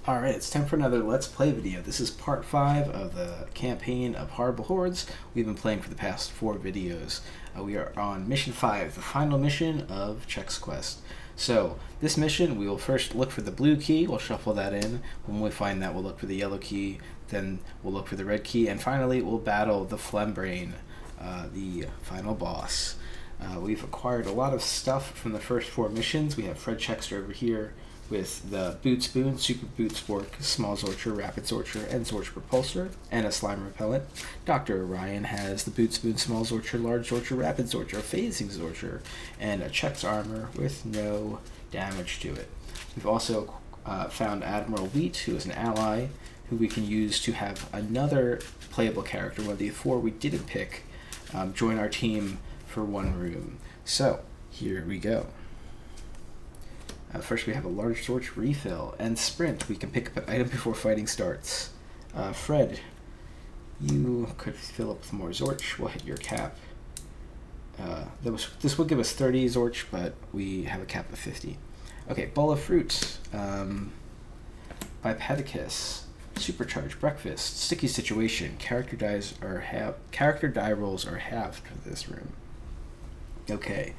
Alright, it's time for another Let's Play video. This is part 5 of the campaign of Hordes we've been playing for the past 4 videos. We are on mission 5, the final mission of Chex Quest. So, this mission, we will first look for the blue key, we'll shuffle that in. When we find that, we'll look for the yellow key, then we'll look for the red key, and finally we'll battle the Flembrain, the final boss. We've acquired a lot of stuff from the first 4 missions. We have Fred Chexter over here with the Boot Spoon, Super Boot Spork, Small Zorcher, Rapid Zorcher, and Zorcher Propulsor, and a Slime Repellent. Dr. Orion has the Boot Spoon, Small Zorcher, Large Zorcher, Rapid Zorcher, Phasing Zorcher, and a Chex armor with no damage to it. We've also found Admiral Wheat, who is an ally, who we can use to have another playable character, one of the 4 we didn't pick, join our team for 1 room. So, here we go. First, we have a large Zorch refill and sprint. We can pick up an item before fighting starts. Fred, you could fill up with more Zorch. We'll hit your cap. This will give us 30 Zorch, but we have a cap of 50. Okay, bowl of fruit. Bipedicus. Supercharged breakfast. Sticky situation. Character die rolls are halved for this room. Okay.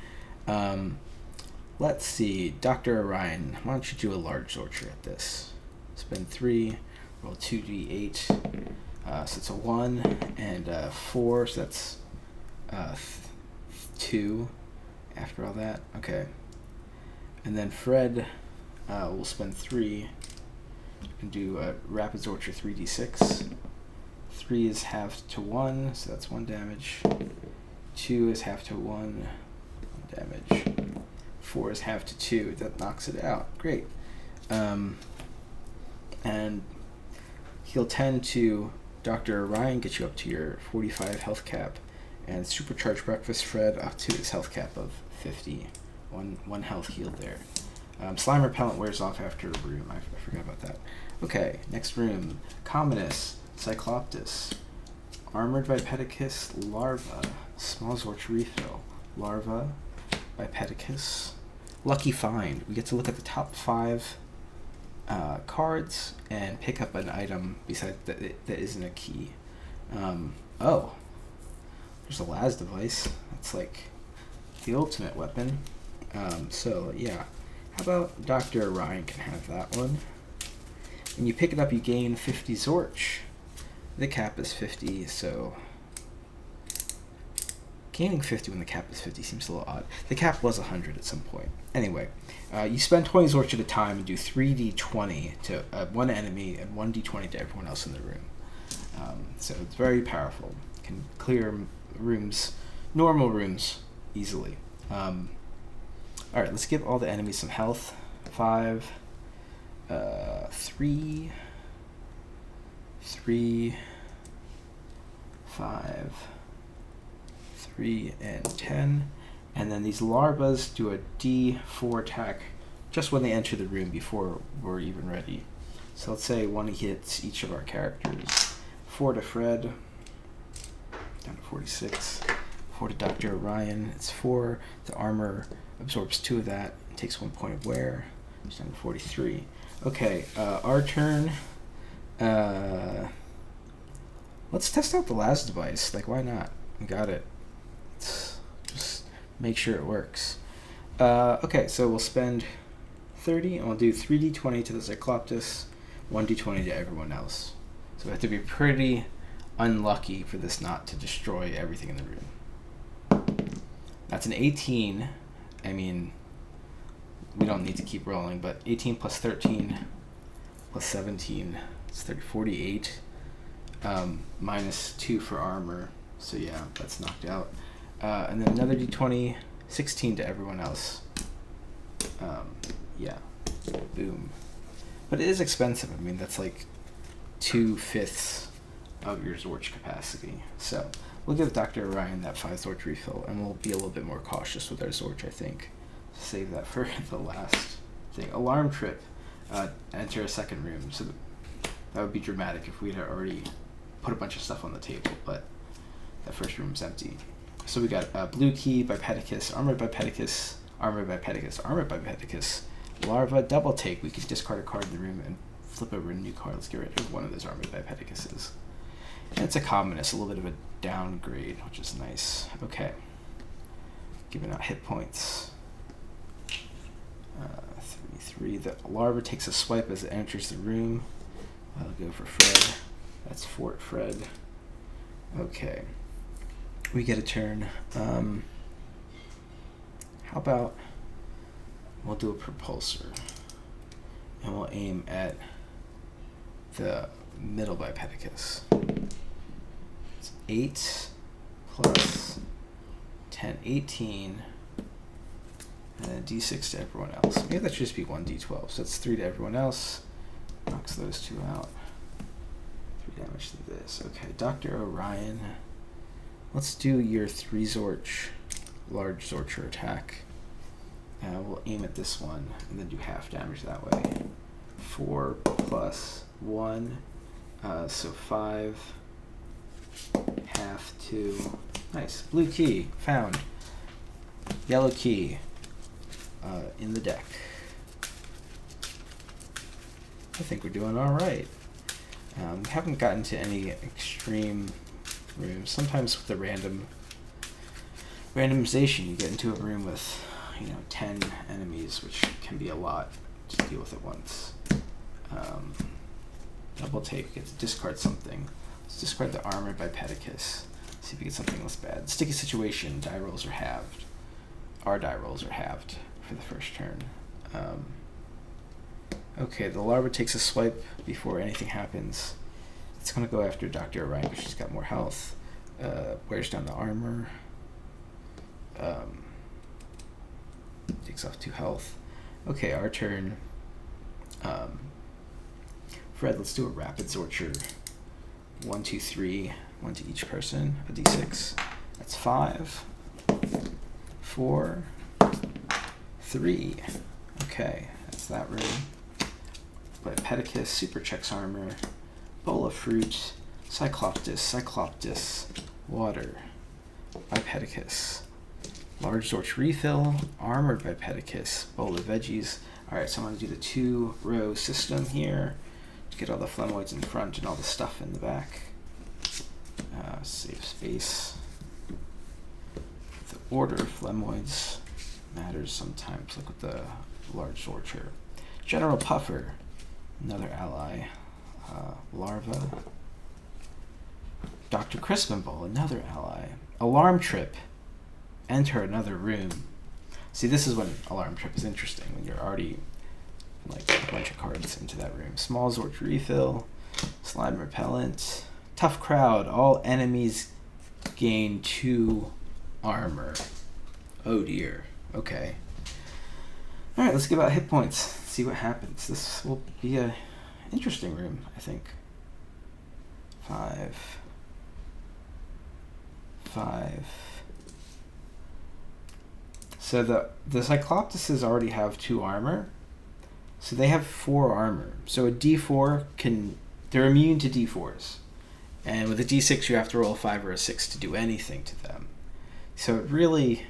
Let's see, Dr. Orion, why don't you do a large Zorcher at this? Spend 3, roll 2d8, so it's a 1 and 4, so that's 2 after all that. Okay. And then Fred will spend 3 and do a Rapid Zorcher 3d6. 3 is halved to 1, so that's 1 damage. 2 is halved to 1 damage. 4 is half to 2. That knocks it out. Great. And he'll tend to Dr. Orion, get you up to your 45 health cap, and Supercharged Breakfast Fred up to his health cap of 50. One health healed there. Slime Repellent wears off after a room. I forgot about that. Okay, next room. Commonus, Cycloptus, Armored Bipedicus, Larva, Small Zorch Refill, Larva, Bipedicus, Lucky Find. We get to look at the top 5 cards and pick up an item besides that isn't a key. Oh, there's a Las device. That's like the ultimate weapon. So yeah, how about Dr. Orion can have that one. When you pick it up, you gain 50 Zorch. The cap is 50, so gaining 50 when the cap is 50 seems a little odd. The cap was 100 at some point. Anyway, you spend 20 Zorch at a time and do 3d20 to one enemy and 1d20 to everyone else in the room. So it's very powerful. Can clear rooms, normal rooms, easily. Alright, let's give all the enemies some health. 5, 3, 5, 3, and 10. And then these larvas do a D4 attack just when they enter the room before we're even ready. So let's say 1 hits each of our characters. 4 to Fred, down to 46. 4 to Dr. Orion, it's 4. The armor absorbs 2 of that, takes 1 point of wear, it's down to 43. Okay, our turn. Let's test out the Las device. Like, why not? We got it. Just make sure it works. Okay, so we'll spend 30 and we'll do 3d20 to the Cycloptus, 1d20 to everyone else. So we have to be pretty unlucky for this not to destroy everything in the room. That's an 18. I mean, we don't need to keep rolling, but 18 plus 13 plus 17, it's 48. Minus 2 for armor. So yeah, that's knocked out. And then another d20, 16 to everyone else. Yeah, boom. But it is expensive. I mean, that's like 2/5 of your Zorch capacity. So we'll give Dr. Orion that 5 Zorch refill, and we'll be a little bit more cautious with our Zorch, I think. Save that for the last thing. Alarm trip. Enter a second room. So that would be dramatic if we had already put a bunch of stuff on the table, but that first room's empty. So we got blue key, Bipedicus, Armored Bipedicus, Armored Bipedicus, Armored Bipedicus, Larva, double take. We can discard a card in the room and flip over a new card. Let's get rid of one of those armored Vipedicuses. And it's a common, it's a little bit of a downgrade, which is nice. Okay. Giving out hit points. 3/3. The larva takes a swipe as it enters the room. I'll go for Fred. That's Fort Fred. Okay. We get a turn. How about we'll do a propulsor. And we'll aim at the middle Vipedicus. It's 8 plus 10, 18. And then D6 to everyone else. Maybe that should just be 1D12. So that's 3 to everyone else. Knocks those 2 out. 3 damage to this. Okay, Dr. Orion. Let's do your 3 Zorch, large Zorcher attack. We'll aim at this one and then do half damage that way. 4 plus 1. So 5. Half 2. Nice. Blue key. Found. Yellow key. In the deck. I think we're doing all right. We haven't gotten to any extreme rooms. Sometimes with the randomization, you get into a room with 10 enemies, which can be a lot to deal with at once. Double take. We get to discard something. Let's discard the armored Vipedicus. See if we get something less bad. Sticky situation. Die rolls are halved. Our die rolls are halved for the first turn. Okay, the larva takes a swipe before anything happens. It's going to go after Dr. Orion because she's got more health. Wears down the armor. Takes off 2 health. Okay, our turn. Fred, let's do a rapid Zorcher. 1, 2, 3. 1 to each person. A D6. That's 5. 4. 3. Okay, that's that room. Vipedicus, Super Chex armor, bowl of fruit, Cycloptus, water, Vipedicus, large Zorch refill, armored Vipedicus, bowl of veggies. Alright, so I'm going to do the 2-row system here to get all the phlegmoids in front and all the stuff in the back. Save space. The order of phlegmoids matters sometimes, like with the large Zorcher. General Puffer, another ally. Larva. Dr. Crispinball, another ally. Alarm Trip, enter another room. See, this is when Alarm Trip is interesting, when you're already like a bunch of cards into that room. Small Zorch refill, slime repellent, tough crowd. All enemies gain 2 armor. Oh dear. Okay. All right, let's give out hit points. See what happens. This will be a interesting room, I think. 5. 5. So the Cycloptuses already have 2 armor. So they have 4 armor. So a D4 they're immune to D4s. And with a D6 you have to roll a 5 or a 6 to do anything to them. So it really,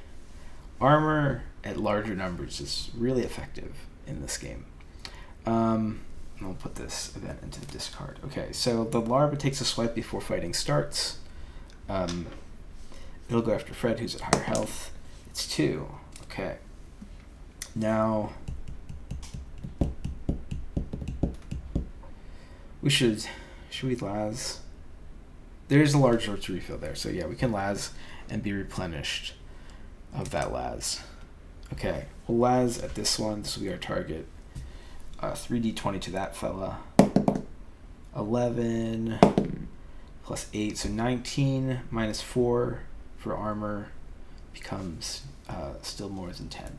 armor at larger numbers is really effective in this game. We'll put this event into the discard. Okay, so the larva takes a swipe before fighting starts. It'll go after Fred, who's at higher health. It's 2. Okay. Now, should we Laz? There's a large Zorch refill there, so yeah, we can Laz and be replenished of that Laz. Okay, we'll Laz at this one. This will be our target. 3d20 to that fella. 11 plus 8, so 19 minus 4 for armor becomes still more than 10.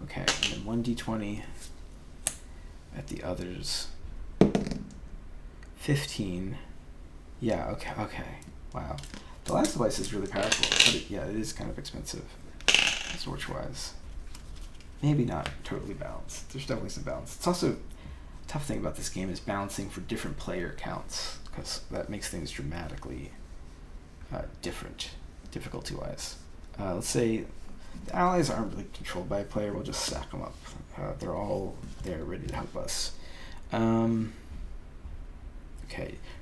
Okay, and then 1d20 at the others. 15. Yeah, okay. Wow. The last device is really powerful, but it is kind of expensive, Zorch-wise. Maybe not totally balanced. There's definitely some balance. It's also, a tough thing about this game is balancing for different player counts, because that makes things dramatically different, difficulty-wise. Let's say the allies aren't really controlled by a player. We'll just stack them up. They're all there ready to help us. Okay,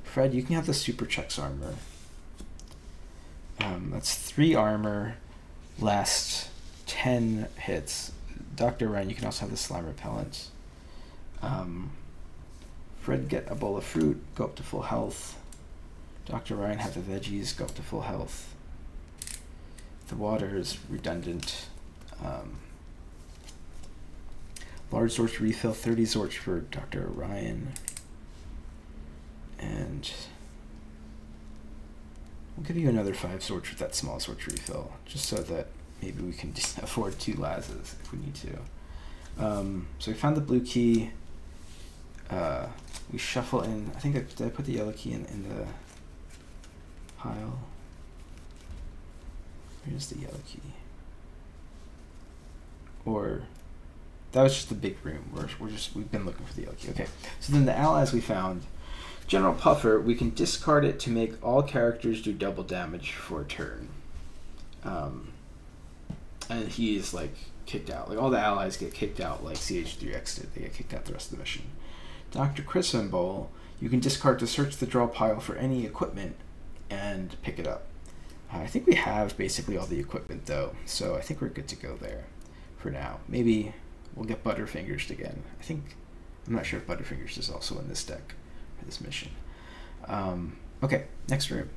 Fred, you can have the super Chex armor. That's 3 armor, last 10 hits. Dr. Ryan, you can also have the slime repellent. Fred, get a bowl of fruit, go up to full health. Dr. Ryan, have the veggies, go up to full health. The water is redundant. Large Zorch refill, 30 Zorch for Dr. Ryan. And we'll give you another 5 Zorch with that small Zorch refill, just so that maybe we can just afford 2 Lazes if we need to. So we found the blue key. We shuffle in. I think did I put the yellow key in the pile? Where's the yellow key? Or that was just the big room. We've been looking for the yellow key. Okay. So then the allies we found. General Puffer, we can discard it to make all characters do double damage for a turn. And he is like kicked out. Like all the allies get kicked out like CH3X did. They get kicked out the rest of the mission. Dr. Christmas Bowl, you can discard to search the draw pile for any equipment and pick it up. I think we have basically all the equipment though, so I think we're good to go there for now. Maybe we'll get Butterfingers again. I'm not sure if Butterfingers is also in this deck for this mission. Okay, next room.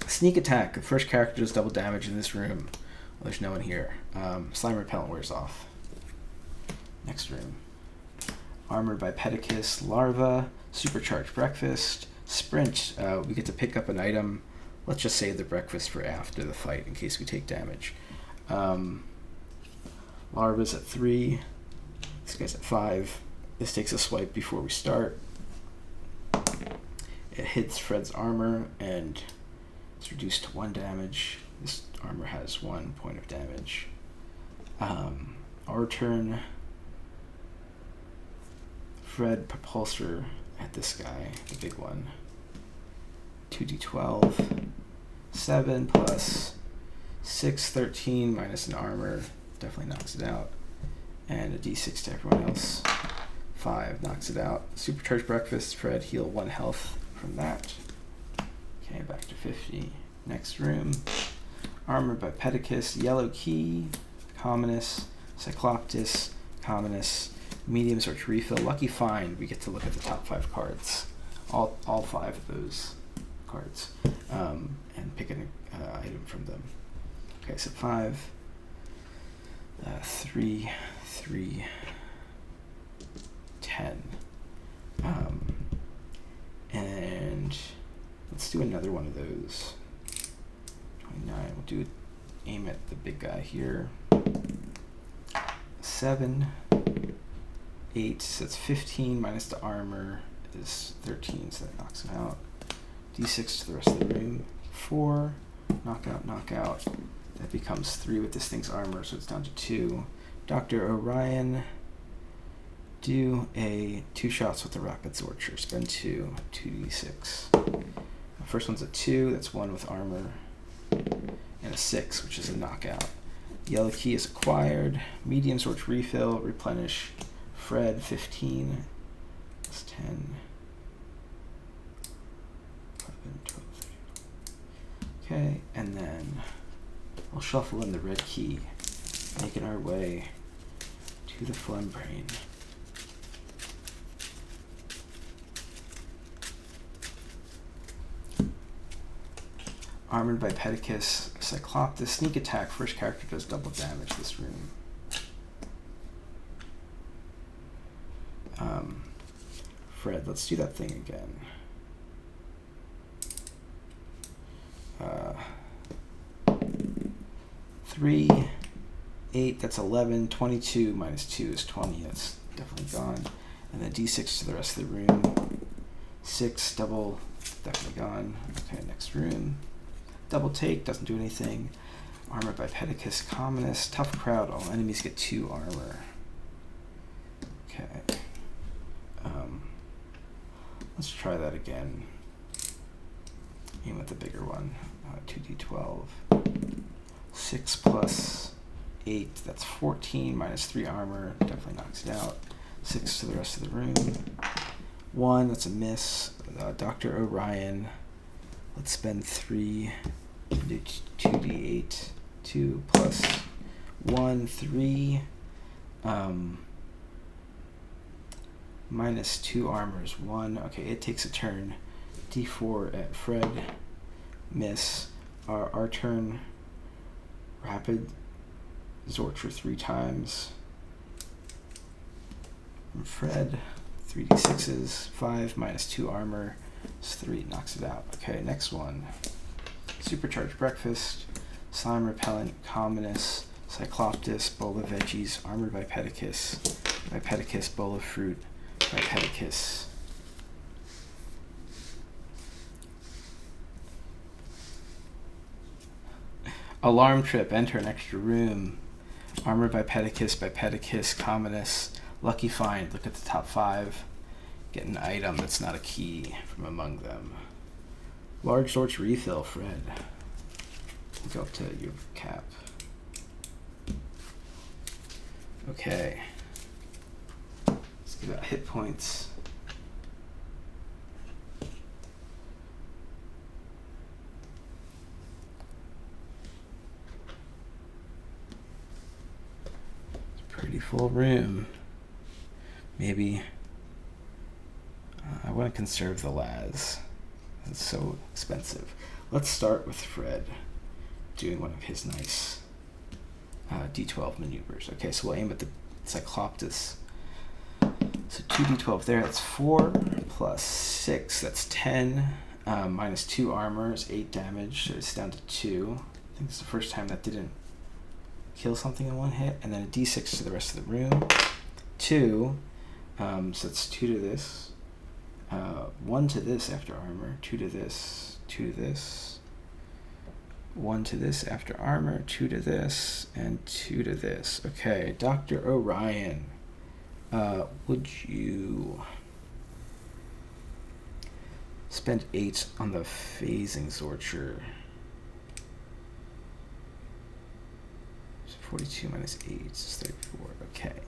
Sneak attack. The first character does double damage in this room. Well, there's no one here. Slime repellent wears off. Next room. Armored by Pedicus, Larva, Supercharged Breakfast, Sprint. We get to pick up an item. Let's just save the breakfast for after the fight in case we take damage. Larva's at 3. This guy's at 5. This takes a swipe before we start. It hits Fred's armor and it's reduced to 1 damage. This armor has 1 point of damage. Our turn. Fred Propulsor at this guy, the big one. 2d12. 7 plus 6, 13 minus an armor. Definitely knocks it out. And a d6 to everyone else. 5 knocks it out. Supercharged Breakfast. Fred, heal 1 health from that. Okay, back to 50. Next room. Armored by Pedicus. Yellow Key. Commonus. Cycloptus. Commonus. Medium Search Refill. Lucky Find. We get to look at the top 5 cards. All 5 of those cards. And pick an item from them. Okay, so 5. 3, 3, 10. And let's do another one of those. 29. We'll aim at the big guy here. 7, 8. So that's 15 minus the armor is 13, so that knocks him out. D6 to the rest of the room. 4. Knockout, knockout. That becomes 3 with this thing's armor, so it's down to 2. Dr. Orion, do 2 shots with the Rapid Zorcher. Spend 2, 2d6. The first one's a 2, that's 1 with armor, and a 6, which is a knockout. Yellow Key is acquired. Medium Zorch Refill, replenish. Fred, 15. That's 10. 11, 12, 13. Okay, and then we'll shuffle in the red key, making our way to the Phlegm Brain. Armored by Pedicus, Cycloptus, Sneak Attack. First character does double damage this room. Fred, let's do that thing again. 3, 8, that's 11, 22 minus 2 is 20, that's definitely gone. And then d6 to the rest of the room. 6, double, definitely gone. Okay, next room. Double take, doesn't do anything. Armored by Pedicus, Commonus, Tough Crowd, all enemies get 2 armor. Okay. Let's try that again. Aim at the bigger one. 2d12. 6 plus 8, that's 14 minus 3 armor, definitely knocks it out. 6 to the rest of the room. 1, that's a miss. Dr. Orion. Let's spend 3. Do 2d8. 2 plus 1, 3. Minus 2 armor is 1. Okay, it takes a turn. D4 at Fred. Miss. Our turn. Rapid Zorcher 3 times. From Fred. 3d6s. 5 minus 2 armor is 3. Knocks it out. Okay, next one. Supercharged Breakfast. Slime Repellent. Commonus. Cycloptus. Bowl of Veggies. Armored by Pedicus. By Pedicus. Bowl of Fruit. By Pedicus. Alarm Trip. Enter an extra room. Armored by Pedicus, Commonus. Lucky Find. Look at the top 5. Get an item that's not a key from among them. Large Zorch Refill, Fred. Go up to your cap. Okay. Let's give out hit points. Pretty full room. Maybe I want to conserve the las. It's so expensive. Let's start with Fred doing one of his nice D12 maneuvers. Okay, so we'll aim at the Cycloptus. So 2d12 there, that's 4 plus 6, that's 10. Minus 2 armor is 8 damage, so it's down to 2. I think it's the first time that didn't kill something in one hit. And then a d6 to the rest of the room. 2, so it's 2 to this. 1 to this after armor, 2 to this, 2 to this. 1 to this after armor, 2 to this, and 2 to this. Okay, Dr. Orion. Would you spend 8 on the phasing Zorcher? So 42 minus 8 is 34. Okay.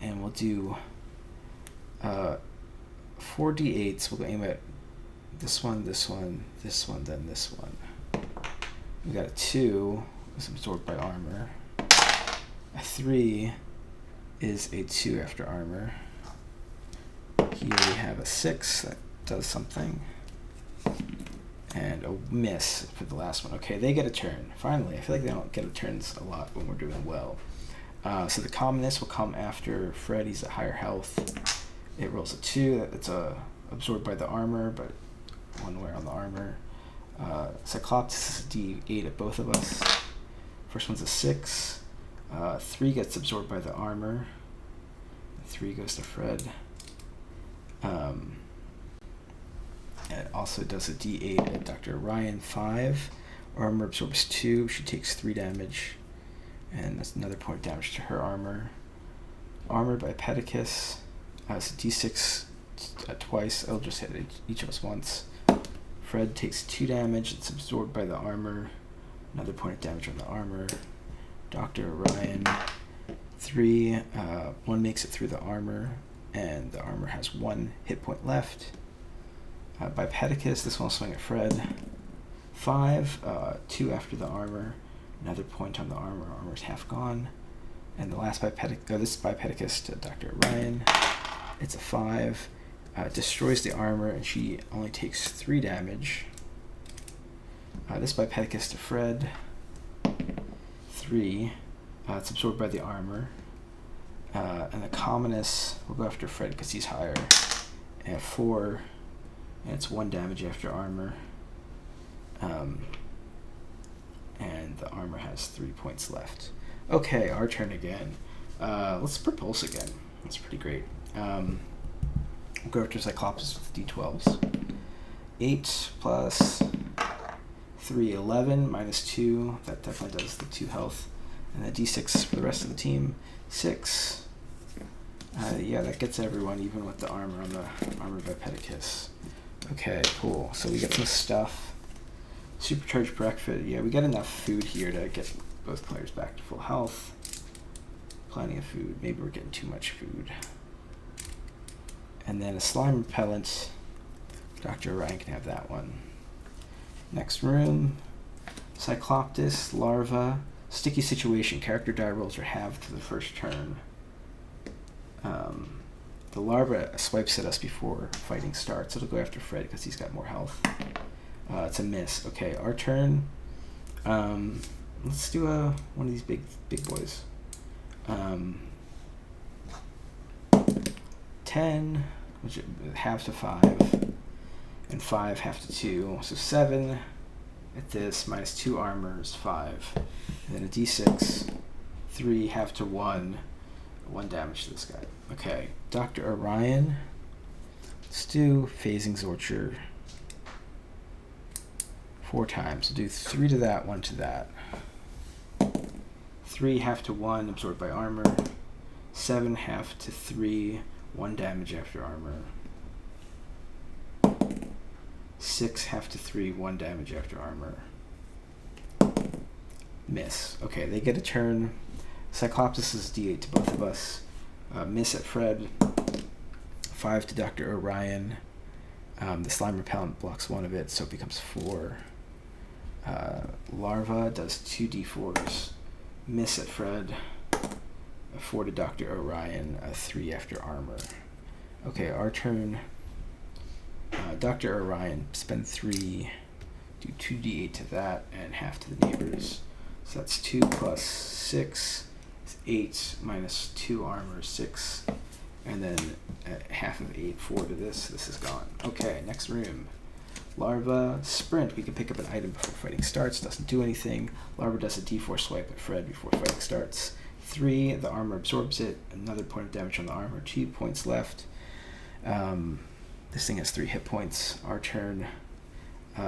And we'll do 4 d8s. We'll aim at this one, this one, this one, then this one. We got a 2, is absorbed by armor. A 3 is a 2 after armor. Here we have a 6 that does something. And a miss for the last one. Okay, they get a turn. Finally, I feel like they don't get turns a lot when we're doing well. So the commonest will come after Fred. He's at higher health. It rolls a 2. It's absorbed by the armor, but 1 wear on the armor. Cyclops is a d8 at both of us. First one's a 6. 3 gets absorbed by the armor. 3 goes to Fred. It also does a d8 at Dr. Orion. 5. Armor absorbs 2. She takes 3 damage. And that's another point of damage to her armor. Armored by Pedicus. It's a d6 twice. I'll just hit each of us once. Fred takes 2 damage. It's absorbed by the armor. Another point of damage on the armor. Dr. Orion. 3. 1 makes it through the armor. And the armor has 1 hit point left. By Pedicus, this one will swing at Fred. 5. 2 after the armor. Another point on the armor. Armor's half gone. And the last by Pedicus, this is by Pedicus to Dr. Orion. It's a 5. Destroys the armor, and she only takes 3 damage. This by Pedicus to Fred. 3. It's absorbed by the armor. And the commonest will go after Fred because he's higher. And 4. And it's 1 damage after armor. And the armor has 3 points left. Okay, our turn again. Let's propulse again. That's pretty great. We'll go after Cyclops with d12s. 8 plus 3, 11, minus 2. That definitely does the 2 health. And then d6 for the rest of the team. 6. Yeah, that gets everyone, even with the armor on the armor by Pedicus. Okay, cool. So we get some stuff. Supercharged breakfast. Yeah, we got enough food here to get both players back to full health. Plenty of food. Maybe we're getting too much food. And then a slime repellent. Dr. Orion can have that one. Next room. Cycloptus, larva, sticky situation. Character die rolls are halved to the first turn. The larva swipes at us before fighting starts. It'll go after Fred because he's got more health. It's a miss. Okay, our turn. Let's do one of these big boys. 10, which half to 5, and 5 half to 2, so 7 at this, minus 2 armor is 5, and then a d6, 3 half to 1, 1 damage to this guy. Okay, Dr. Orion, let's do Phasing Zorcher 4 times. We'll do 3 to that, 1 to that. 3 half to 1, absorbed by armor, 7 half to 3, 1 damage after armor. 6 half to 3, 1 damage after armor. Miss. Okay, they get a turn. Cycloptus is d8 to both of us. Miss at Fred. 5 to Dr. Orion. The slime repellent blocks 1 of it, so it becomes 4. Larva does 2d4s. Miss at Fred. A 4 to Dr. Orion, a 3 after armor. Okay, our turn. Dr. Orion, spend 3, do 2d8 to that, and half to the neighbors. So that's 2 plus 6, is 8, minus 2 armor, 6, and then half of 8, 4 to this. This is gone. Okay, next room. Larva, sprint. We can pick up an item before fighting starts. Doesn't do anything. Larva does a d4 swipe at Fred before fighting starts. 3, the armor absorbs it. Another point of damage on the armor. 2 points left. This thing has 3 hit points. Our turn.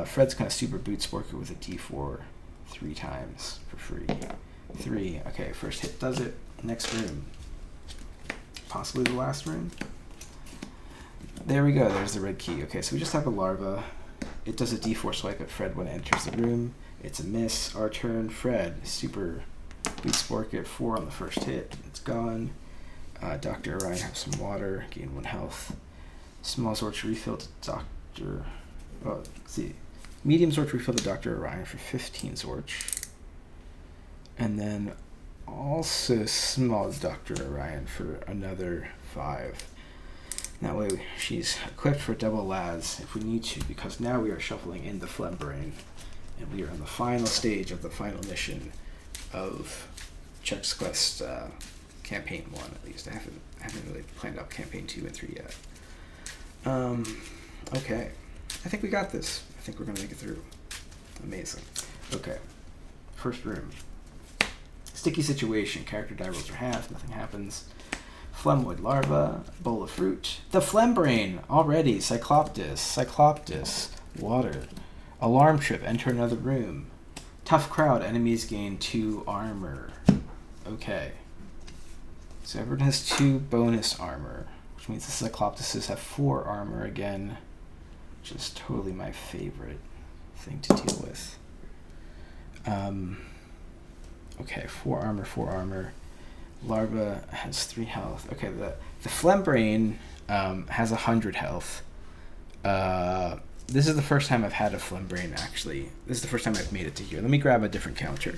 Fred's kind of super boot sporker with a d4 3 times for free. 3. Okay, first hit does it. Next room. Possibly the last room. There we go. There's the red key. Okay, so we just have a larva. It does a d4 swipe at Fred when it enters the room. It's a miss. Our turn. Fred, super boot spork at 4 on the first hit. It's gone. Dr. Orion has some water. Gain 1 health. Small Zorch refill to Dr. Oh, let's see. Medium Zorch refill to Dr. Orion for 15 Zorch. And then also small Dr. Orion for another 5. That way she's equipped for double las if we need to, because now we are shuffling in the Flembrain, and we are on the final stage of the final mission of Chex Quest Campaign 1, at least. I haven't really planned out Campaign 2 and 3 yet. Okay. I think we got this. I think we're going to make it through. Amazing. Okay. First room. Sticky situation. Character die rolls are half. Nothing happens. Phlegmoid larva. Bowl of fruit. The Flembrain. Already. Cycloptus. Water. Alarm trip. Enter another room. Tough crowd. Enemies gain 2 armor. Okay. So everyone has 2 bonus armor, which means the Cycloptuses have 4 armor again, which is totally my favorite thing to deal with. Okay, 4 armor. Larva has 3 health. Okay, the Flembrain has 100 health. This is the first time I've had a Flembrain, actually. This is the first time I've made it to here. Let me grab a different counter.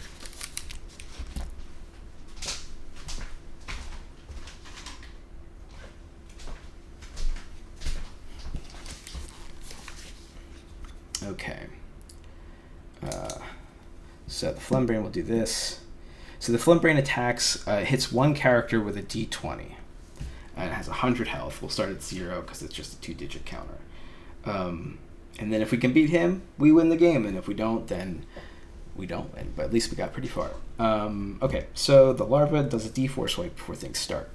Okay. So the Flembrain will do this. So the Flembrain attacks, hits 1 character with a d20. And it has 100 health. We'll start at 0 because it's just a 2-digit counter. And then if we can beat him, we win the game. And if we don't, then we don't win. But at least we got pretty far. Okay, so the larva does a d4 swipe before things start.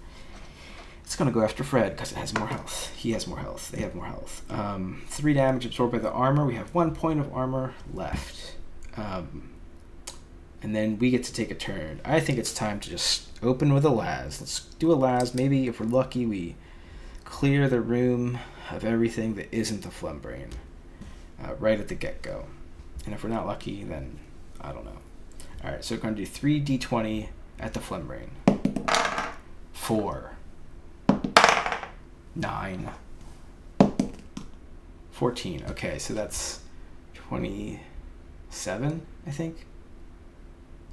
It's going to go after Fred because it has more health. He has more health. They have more health. 3 damage absorbed by the armor. We have 1 point of armor left. And then we get to take a turn. I think it's time to just open with a las. Let's do a las. Maybe if we're lucky, we clear the room of everything that isn't the Flembrain right at the get-go. And if we're not lucky, then I don't know. All right, so we're going to do 3 d20 at the Flembrain. 4. 9. 14. Okay, so that's 27, I think.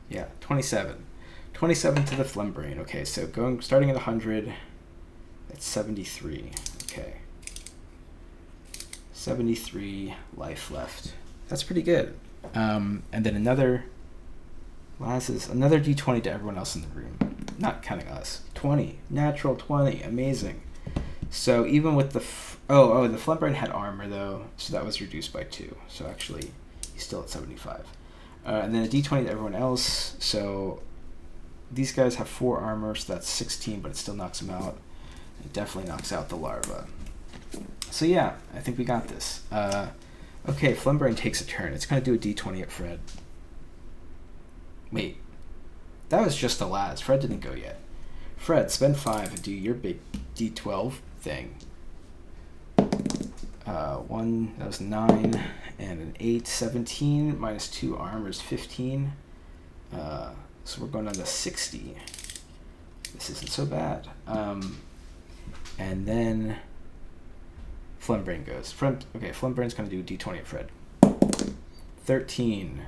Yeah, 27. 27 to the Flembrain. Okay, so starting at 100, that's 73. Okay. 73 life left. That's pretty good. And then another D20 to everyone else in the room. Not counting us. 20. Natural 20. Amazing. So even with the... the Flembrain had armor, though, so that was reduced by 2. So actually, he's still at 75. And then a D20 to everyone else. So these guys have 4 armor, so that's 16, but it still knocks them out. It definitely knocks out the larva. So yeah, I think we got this. Okay, Flembrain takes a turn. It's going to do a D20 at Fred. Wait. That was just the last. Fred didn't go yet. Fred, spend 5 and do your big D12 thing. 1, that was 9, and an 8, 17, minus 2 armor is 15. So we're going down to 60. This isn't so bad. And then Flembrain goes. Flembrain's going to do D20 at Fred. 13.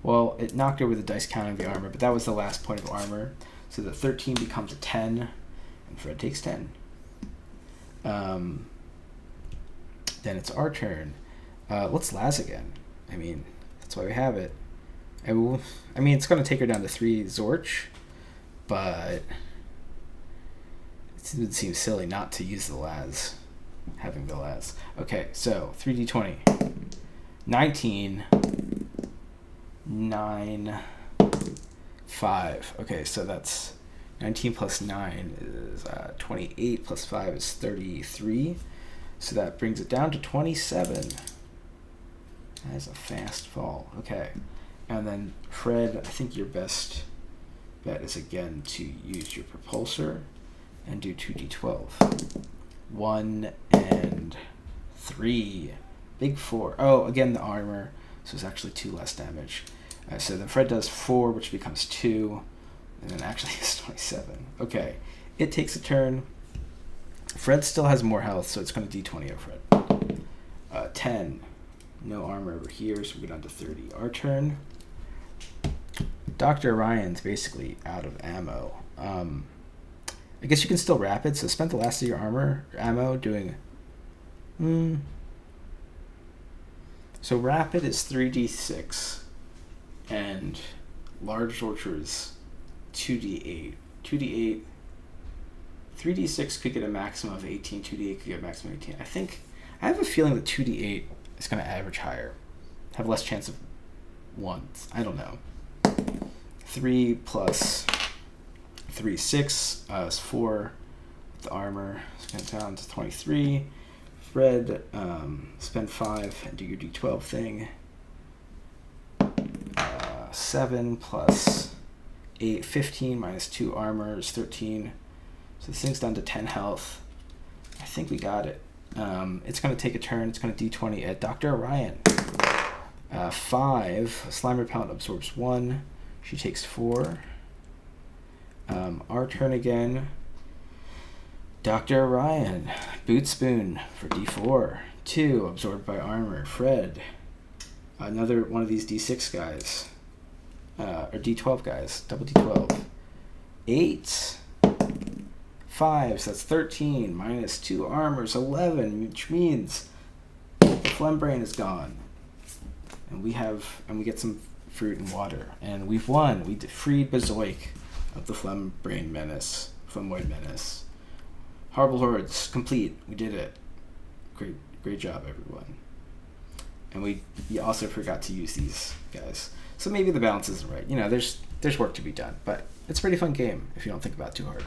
Well, it knocked over the dice counting the armor, but that was the last point of armor. So the 13 becomes a 10, and Fred takes 10. Then it's our turn. Let's Laz again. I mean, that's why we have it. I mean, it's going to take her down to 3 Zorch, but it would seem silly not to use the Laz, having the Laz. Okay, so 3d20. 19, 9, 5. Okay, so that's 19 plus 9 is 28 plus 5 is 33. So that brings it down to 27. That is a fast fall. Okay. And then, Fred, I think your best bet is again to use your propulsor and do 2d12. 1 and 3. Big 4. Oh, again, the armor. So it's actually 2 less damage. So then Fred does 4, which becomes 2. And then actually it's 27. Okay. It takes a turn. Fred still has more health, so it's going to D20 at Fred. 10. No armor over here, so we go down to 30. Our turn. Dr. Ryan's basically out of ammo. I guess you can still rapid, so spend the last of your ammo doing... So rapid is 3d6, and large torture is 2d8. 2d8... 3d6 could get a maximum of 18, 2d8 could get a maximum of 18. I have a feeling that 2d8 is going to average higher. Have less chance of ones. I don't know. 3 plus 3, 6 is 4 with the armor. It's going down to 23. Fred, spend 5 and do your d12 thing. 7 plus 8, 15 minus 2 armor is 13. So this thing's down to 10 health. I think we got it. It's going to take a turn. It's going to D20 at Dr. Orion. 5. Slime Repellent absorbs 1. She takes 4. Our turn again. Dr. Orion. Boot Spoon for D4. 2. Absorbed by armor. Fred. Another one of these D6 guys. Or D12 guys. Double D12. 8. 5, so that's 13, minus 2 armor is 11, which means the Flembrain is gone. And we get some fruit and water. And we've won. We freed Bazoik of the Flembrain menace, Flemoid menace. Horrible Hordes, complete. We did it. Great job, everyone. And we also forgot to use these guys. So maybe the balance isn't right. You know, there's work to be done, but it's a pretty fun game if you don't think about it too hard.